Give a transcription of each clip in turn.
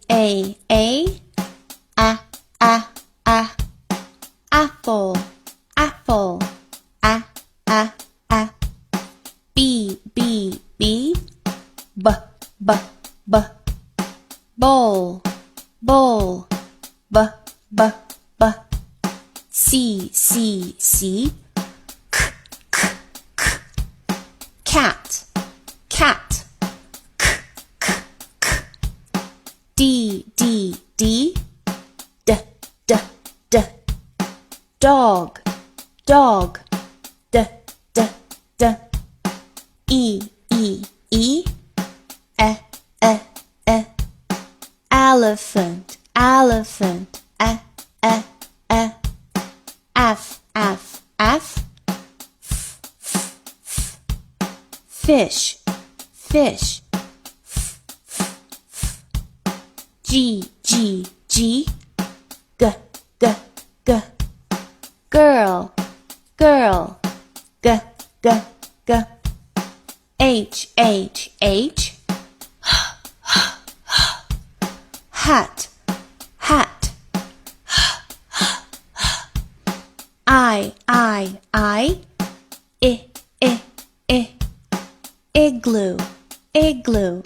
A, a, apple, apple, a, B, b, b, b, b, b, bowl, bowl, b, b, b, C, c, c, k, k, k, cat, cat, k, k, k, D, d, d, d, d, d, dog, dog, d, d, d, E, e, e, elephant, elephant, F, f, f, fish, fish, G, g, g, g, g, g, girl, girl, g, g, g, H, h, h, hat, hat, I, I, igloo, igloo,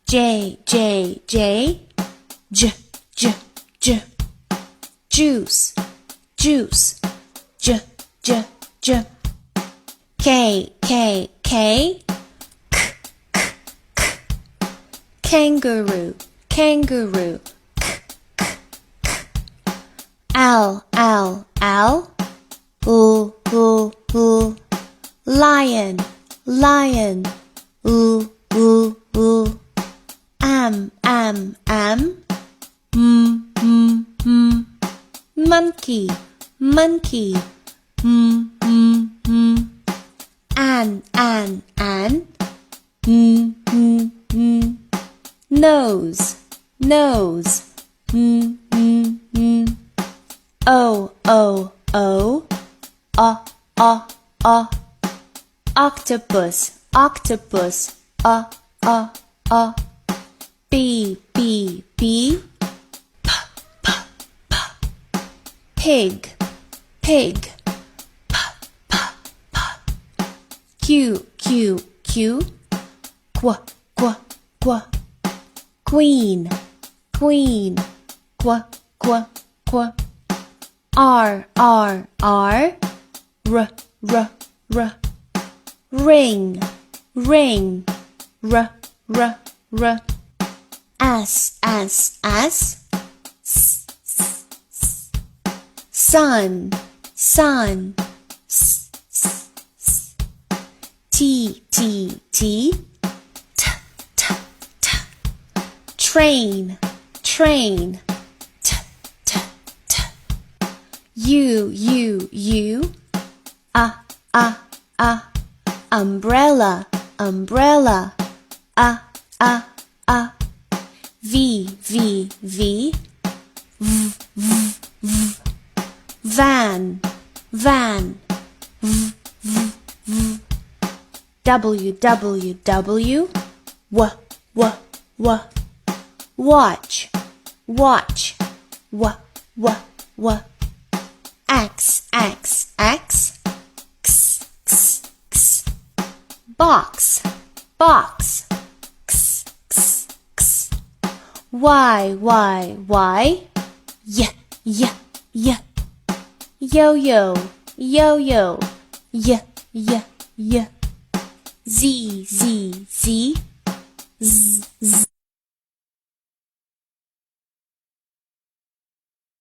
J, j, j, j, j, j, juice, juice, j, j, j, K, k, k, k, k, k, kangaroo, kangaroo, k, k, k, L, L, L, lion, lion, am, monkey, monkey, an, nose, nose, O, octopus, octopus, B, b, b, p, p, p, pig, pig, p, p, p, Q, q, q, qu, qu, qu, queen, queen, qu, qu, qu, R, r, r, r, r, r, ring, ring, r, r, r, S, S, S, S, S, S, sun, sun, S, S, S, T, T, T, T, T, T, train, train, T, T, T, U, umbrella, umbrella, V, V, V, V, V, V, van, van, V, V, V, W, W, W, W, W, W, watch, watch, W, W, W, X, X, X, X, X, X, box, box, X, X, X, Y, Y, Y, Y, Y, Y, yo-yo, yo-yo, Y, Y, Y, Z, Z, Z, Z,